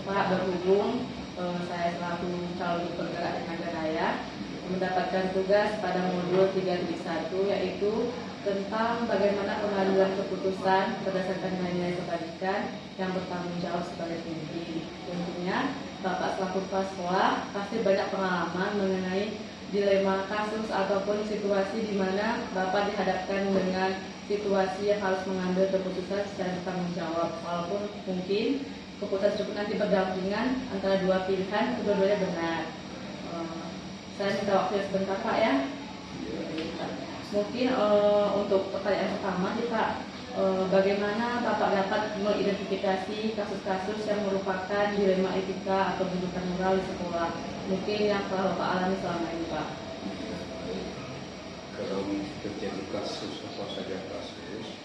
ini Pak, berhubung saya selaku calon penggerak tenaga raya mendapatkan tugas pada modul 3.1, yaitu tentang bagaimana pengambilan keputusan berdasarkan nilai kebaikan yang bertanggung jawab sebagai pemimpin. Tentunya Bapak selaku Paswa pasti banyak pengalaman mengenai dilema kasus ataupun situasi di mana Bapak dihadapkan dengan situasi yang harus mengambil keputusan secara bertanggung jawab, walaupun mungkin keputusan tersebut nanti berdampingan antara dua pilihan, kedua-duanya benar. Saya minta waktu sebentar Pak ya. Mungkin untuk pertanyaan pertama nih Pak, bagaimana Bapak dapat mengidentifikasi kasus-kasus yang merupakan dilema etika atau tuntutan moral di sekolah? Mungkin yang telah Bapak alami selama ini Pak. Kalau terjadi kasus, apa saja kasus,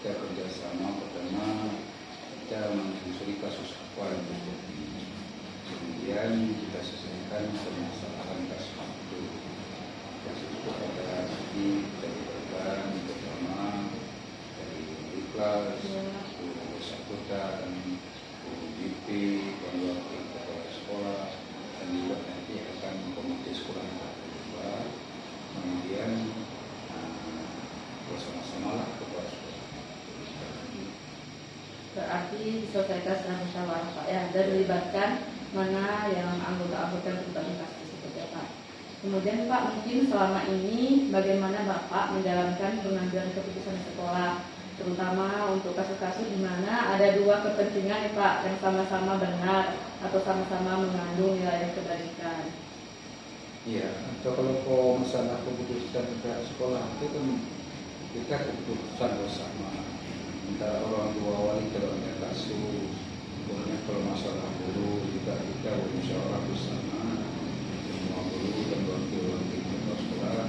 kita kerjasama. Pertama, kita menelusuri kasus apa yang terjadi, kemudian kita selesaikan permasalahan kasus itu. Kasus itu adalah dari korban, pertama dari kelas, bersangkutan, BP, wakil kepala sekolah, dan juga nanti akan komite sekolah kedua. Kemudian bersama-sama lah kepala sekolah. Berarti diselesaikan secara musyawarah Pak ya, dan melibatkan mana yang anggota-anggota yang terlibat kasus tersebut ya Pak. Kemudian Pak, mungkin selama ini bagaimana Bapak menjalankan pengambilan keputusan di sekolah, terutama untuk kasus-kasus di mana ada dua kepentingan ya Pak yang sama-sama benar atau sama-sama mengandung nilai kebaikan. Iya, atau kalau masalah keputusan terhadap sekolah itu kan kita keputusan bersama antara orang tua wali kalau ada kasus, kemudian kalau masalah guru juga kita bermusyawarah bersama semua guru dan wakil-wakil kepala sekolah.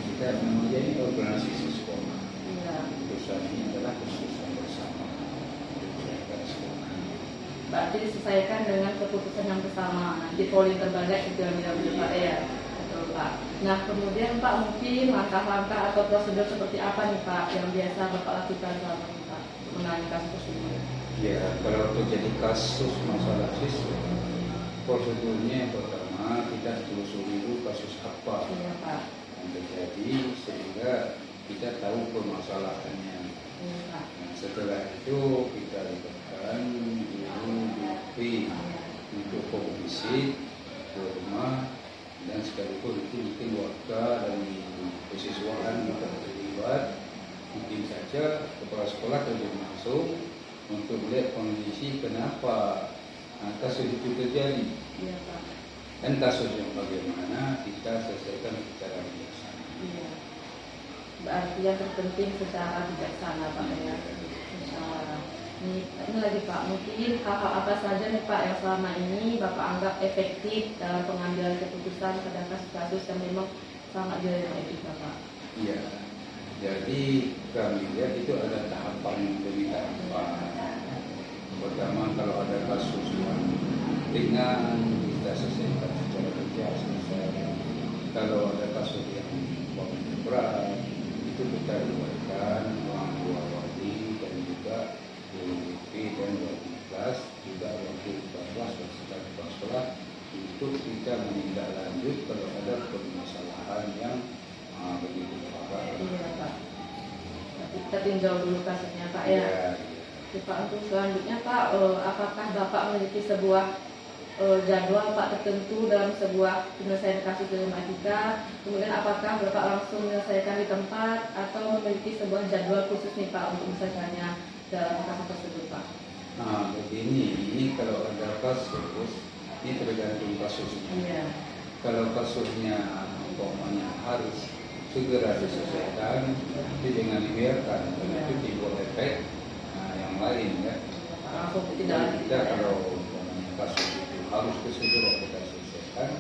Kita namanya ini organisasi sekolah. Iya. Keputusan ini adalah keputusan bersama sekolah. Berarti diselesaikan dengan keputusan yang bersama. Nanti polling terbanyak itu yang diambil Pak ya. Betul Pak. Nah kemudian Pak, mungkin langkah-langkah atau prosedur seperti apa nih Pak yang biasa Bapak lakukan selama ini Pak menangani kasus ini? Ya, kalau terjadi kasus masalah siswa, prosedurnya yang pertama kita telusuri dulu kasus apa yang terjadi sehingga kita tahu permasalahannya. Nah, setelah itu kita libatkan guru BP untuk komisi ke rumah, dan sekaligus itu mungkin warga dan kesiswaan kita terlibat. Mungkin saja kepala sekolah terjun masuk untuk melihat kondisi kenapa kasus itu terjadi. Iya Pak. Dan kasus yang bagaimana kita selesaikan secara bijaksana. Iya. Berarti yang terpenting secara bijaksana Pak ya. Musyawarah. Ini lagi Pak, mungkin hal-hal apa saja nih Pak yang selama ini Bapak anggap efektif dalam pengambilan keputusan pada kasus-kasus yang memang sangat dilema etika Pak? Iya. Jadi kami lihat itu ada tahapan yang demi tahapan. Pertama, kalau ada kasus yang ringan kita selesaikan secara bijaksana. Kalau ada kasus yang berat itu kita libatkan orang tua wali dan juga guru BP dan wali kelas, juga wakil kepala kelas dan kepala sekolah untuk kita menindaklanjut kalau ada permasalahan yang begitu parah. Iya Pak. Kita tinjau dulu kasusnya Pak ya. Pak, untuk selanjutnya Pak, apakah Bapak memiliki sebuah jadwal Pak tertentu dalam sebuah penyelesaian kasus dilema etika? Kemudian apakah Bapak langsung menyelesaikan di tempat atau memiliki sebuah jadwal khusus nih Pak untuk menyelesaikannya dalam kasus tersebut Pak? Nah begini, ini kalau ada kasus, ini tergantung kasusnya. Iya. Kalau kasusnya umpamanya harus segera diselesaikan, itu jangan dibiarkan, karena itu timbul efek yang lain ya. Langsung tidak kita kalau umpamanya kasus itu harus segera kita selesaikan,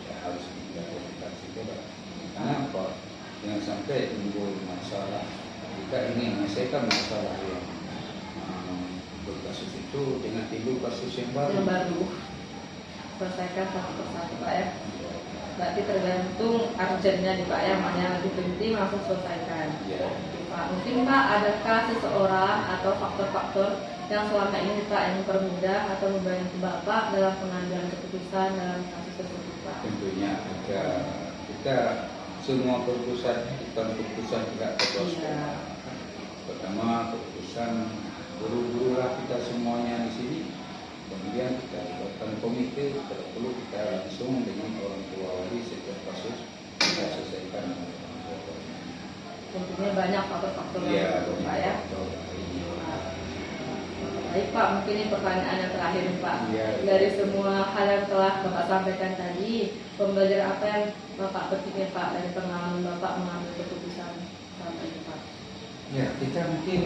ya harus kita lakukan segera. Kenapa? Jangan sampai timbul masalah. Kita ingin menyelesaikan masalah yang berkasus itu dengan timbul kasus yang baru. Selesaikan satu persatu Pak ya. Berarti tergantung urgentnya nih Pak ya, mana yang lebih penting langsung selesaikan. Ya. Pak, mungkin Pak adakah seseorang atau faktor-faktor yang selama ini Pak yang mempermudah atau membantu Bapak dalam pengambilan keputusan dalam kasus tersebut Pak? Tentunya kita semua keputusan bukan keputusan tidak ketua sekolah. Pertama keputusan guru-guru lah kita semuanya di sini. Kemudian kita buatkan komite, kalau perlu kita langsung dengan orang tua wali setiap kasus kita selesaikan. Tentunya banyak faktor-faktor yang berubah Pak ya. Baik Pak, mungkin ini pertanyaan yang terakhir Pak. Dari semua hal yang telah Bapak sampaikan tadi, pembelajaran apa yang Bapak petiknya Pak dari pengalaman Bapak mengambil keputusan selama ini Pak? Ya, kita mungkin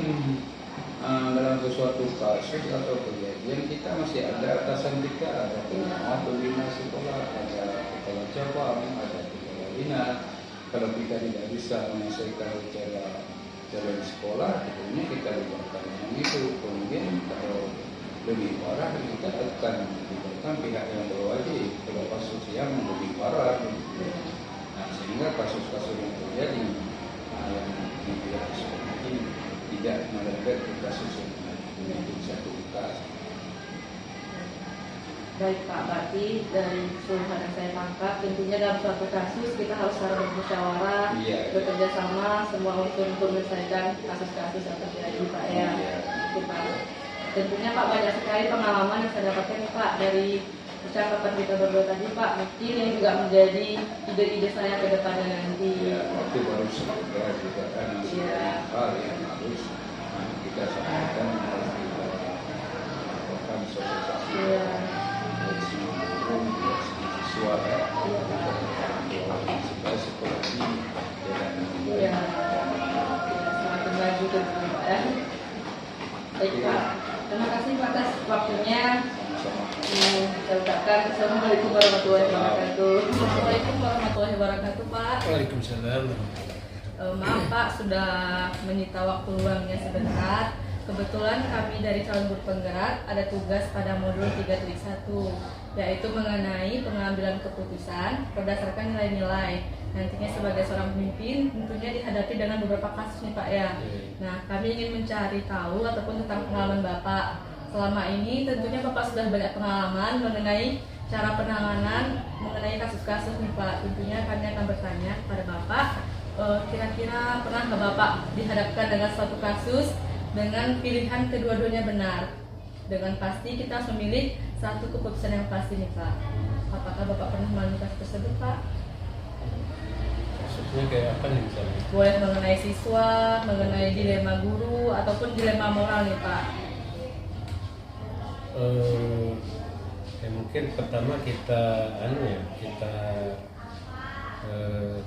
dalam sesuatu kasus atau kejadian kita masih ada atasan kita, ada pembina sekolah, ada kepala cabang, ada kepala dinas. Kalau kita tidak bisa menyelesaikan secara jalan sekolah, tentunya kita libatkan yang itu. Kemudian kalau lebih parah kita akan melibatkan pihak yang berwajib kalau kasus yang lebih parah. Nah, sehingga kasus-kasus yang terjadi yang di pihak sekolah ini tidak melebet ke kasus yang bisa dibuka. Baik Pak, berarti dari keseluruhan yang saya tangkap, tentunya dalam suatu kasus kita harus secara bermusyawarah, bekerja sama semua unsur untuk menyelesaikan kasus-kasus yang terjadi Pak ya. Pak. Tentunya Pak banyak sekali pengalaman yang saya dapatkan Pak dari percakapan kita berdua tadi Pak. Mungkin ini juga menjadi ide-ide saya ke depannya nanti. Ya, waktu baru sebentar juga kan hal yang harus kita sampaikan, harus kita lakukan sosialisasi. Suara supaya sekolah ini jalan semakin maju ke depan Pak ya. Baik Pak, terima kasih Pak atas waktunya. Saya ucapkan Assalamualaikum warahmatullahi wabarakatuh. Assalamualaikum warahmatullahi wabarakatuh Pak. Waalaikumsalam. Maaf Pak sudah menyita waktu luangnya sebentar. Kebetulan kami dari calon guru penggerak ada tugas pada modul 3.1, yaitu mengenai pengambilan keputusan berdasarkan nilai-nilai. Nantinya sebagai seorang pemimpin tentunya dihadapi dengan beberapa kasus nih Pak ya. Nah, kami ingin mencari tahu ataupun tentang pengalaman Bapak. Selama ini tentunya Bapak sudah banyak pengalaman mengenai cara penanganan mengenai kasus-kasus nih Pak. Tentunya kami akan bertanya kepada Bapak, kira-kira pernah nggak Bapak dihadapkan dengan suatu kasus dengan pilihan kedua-duanya benar? Dengan pasti kita harus memilih satu keputusan yang pasti nih Pak. Apakah Bapak pernah melalui kasus tersebut Pak? Kasusnya kayak apa nih misalnya? Boleh mengenai siswa, mengenai dilema guru, ataupun dilema moral nih Pak. Mungkin pertama kita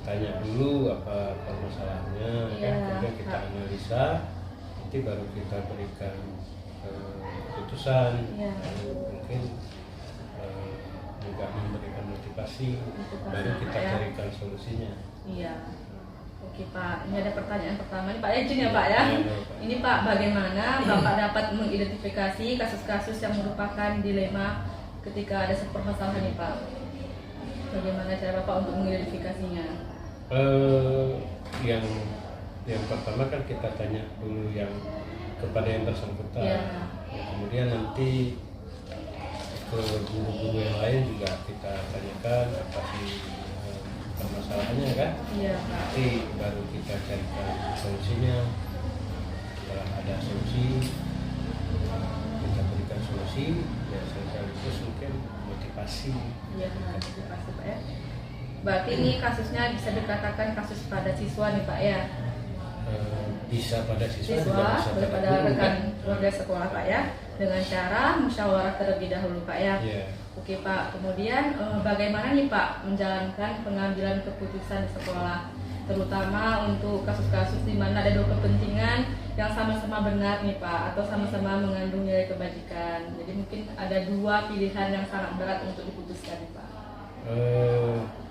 tanya dulu apa permasalahannya, kemudian kita analisa, nanti baru kita berikan keputusan. Mungkin juga memberikan motivasi, baru kita carikan solusinya. Iya. Oke Pak, ini ada pertanyaan pertama nih Pak Ejin ya Pak ya. Ini Pak, bagaimana Bapak dapat mengidentifikasi kasus-kasus yang merupakan dilema ketika ada permasalahan nih Pak? Bagaimana cara Bapak untuk mengidentifikasinya? Yang pertama kan kita tanya dulu yang kepada yang bersangkutan. Kemudian nanti ke guru-guru yang lain juga kita tanyakan apa sih permasalahannya kan. Nanti baru kita carikan solusinya. Setelah ada solusi, kita berikan solusi, ya sekaligus mungkin motivasi. Motivasi Pak ya. Berarti ini kasusnya bisa dikatakan kasus pada siswa nih Pak ya? Bisa pada siswa bisa pada rekan keluarga sekolah Pak ya, dengan cara musyawarah terlebih dahulu Pak ya. Oke Pak, kemudian bagaimana nih Pak menjalankan pengambilan keputusan di sekolah, terutama untuk kasus-kasus di mana ada dua kepentingan yang sama-sama benar nih Pak, atau sama-sama mengandung nilai kebajikan. Jadi mungkin ada dua pilihan yang sangat berat untuk diputuskan nih Pak.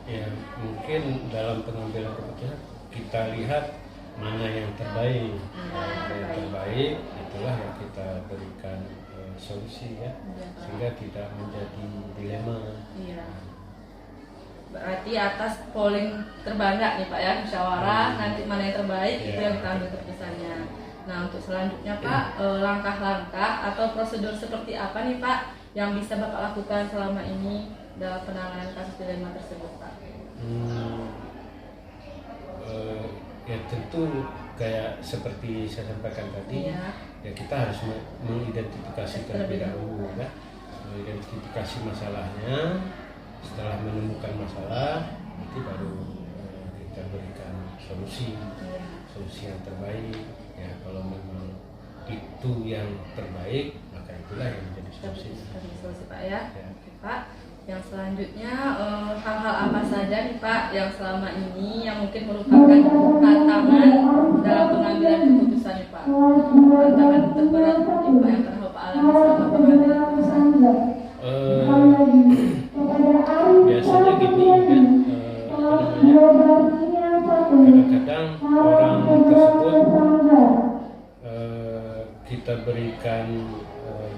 Ya mungkin dalam pengambilan keputusan kita lihat mana yang terbaik. Yang terbaik itulah yang kita berikan solusi ya, sehingga tidak menjadi dilema. Berarti atas polling terbanyak nih Pak ya, musyawarah nanti mana yang terbaik itu yang kita ambil keputusannya. Nah, untuk selanjutnya Pak, langkah-langkah atau prosedur seperti apa nih Pak yang bisa Bapak lakukan selama ini dalam penanganan kasus dilema tersebut Pak? Ya tentu kayak seperti saya sampaikan tadi, ya kita harus mengidentifikasi terlebih dahulu, ya, mengidentifikasi masalahnya. Setelah menemukan masalah, nanti baru kita berikan solusi yang terbaik. Ya, kalau memang itu yang terbaik, maka itulah yang menjadi solusi. Solusi Pak ya. Oke, Pak. Yang selanjutnya hal-hal apa saja nih Pak yang selama ini yang mungkin merupakan tantangan dalam pengambilan keputusan nih Pak? Tantangan terberat nih Pak yang pernah Bapak alami selama pengambilan keputusan? Biasanya gini kan, kadang-kadang orang tersebut kita berikan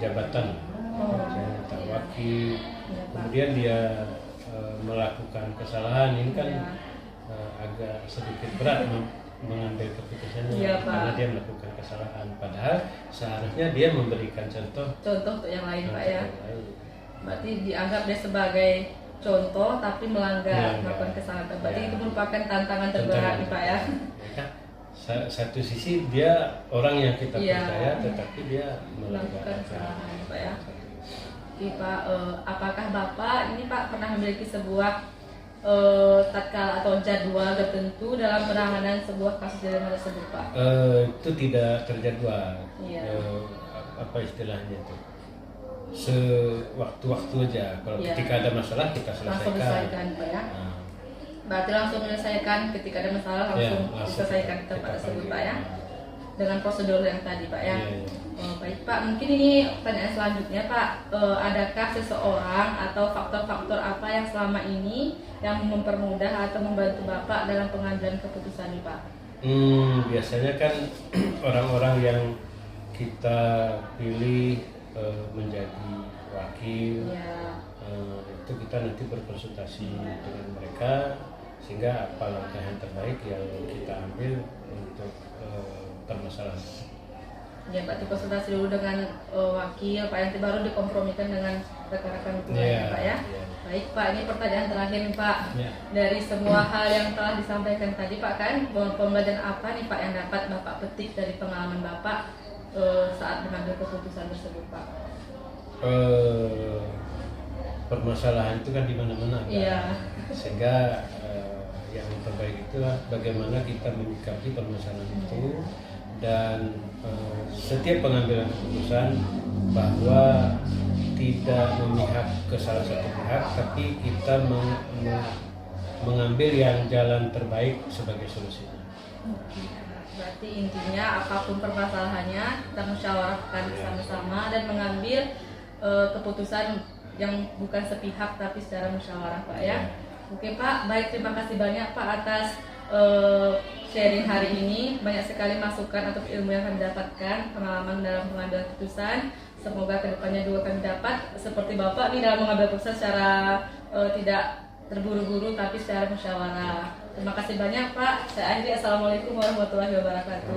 jabatan, misalnya tak wakil, kemudian dia melakukan kesalahan, ini kan agak sedikit berat mengambil keputusannya karena dia melakukan kesalahan, padahal seharusnya dia memberikan contoh untuk yang lain Pak ya. Berarti dianggap dia sebagai contoh tapi melanggar melakukan kesalahan. Berarti itu merupakan tantangan terberat nih Pak ya. Satu sisi dia orang yang kita percaya, tetapi dia melakukan kesalahan Pak ya. Oke Pak, apakah Bapak ini Pak pernah memiliki sebuah tatkala atau jadwal tertentu dalam penanganan sebuah kasus dilema tersebut Pak? Itu tidak terjadwal. Apa istilahnya itu? Sewaktu-waktu aja. Kalau ketika ada masalah kita selesaikan. Langsung selesaikan Pak ya. Berarti langsung menyelesaikan ketika ada masalah langsung diselesaikan di tempat tersebut Pak ya. Dengan prosedur yang tadi Pak ya. Baik Pak, mungkin ini pertanyaan selanjutnya Pak, adakah seseorang atau faktor-faktor apa yang selama ini yang mempermudah atau membantu Bapak dalam pengambilan keputusan nih Pak? Biasanya kan orang-orang yang kita pilih menjadi wakil, itu kita nanti berkonsultasi dengan mereka sehingga apa langkah yang terbaik yang kita ambil untuk permasalahan. Ya, berarti konsultasi dulu dengan wakil Pak, nanti baru dikompromikan dengan rekan-rekan hukumnya Pak ya. Baik Pak, ini pertanyaan terakhir nih Pak. Dari semua hal yang telah disampaikan tadi Pak, kan pembelajaran apa nih Pak yang dapat Bapak petik dari pengalaman Bapak saat mengambil keputusan tersebut Pak? Permasalahan itu kan di mana-mana kan? Sehingga yang terbaik itulah bagaimana kita menyikapi permasalahan itu. Dan setiap pengambilan keputusan bahwa tidak memihak ke salah satu pihak, tapi kita mengambil yang jalan terbaik sebagai solusinya. Berarti intinya apapun permasalahannya kita musyawarahkan bersama-sama dan mengambil keputusan yang bukan sepihak tapi secara musyawarah Pak ya. Oke Pak, baik, terima kasih banyak Pak atas sharing hari ini. Banyak sekali masukan atau ilmu yang kami dapatkan, pengalaman dalam pengambilan keputusan. Semoga kedepannya juga kami dapat seperti Bapak nih dalam mengambil keputusan secara tidak terburu-buru tapi secara musyawarah. Terima kasih banyak Pak. Saya akhiri, assalamualaikum warahmatullahi wabarakatuh.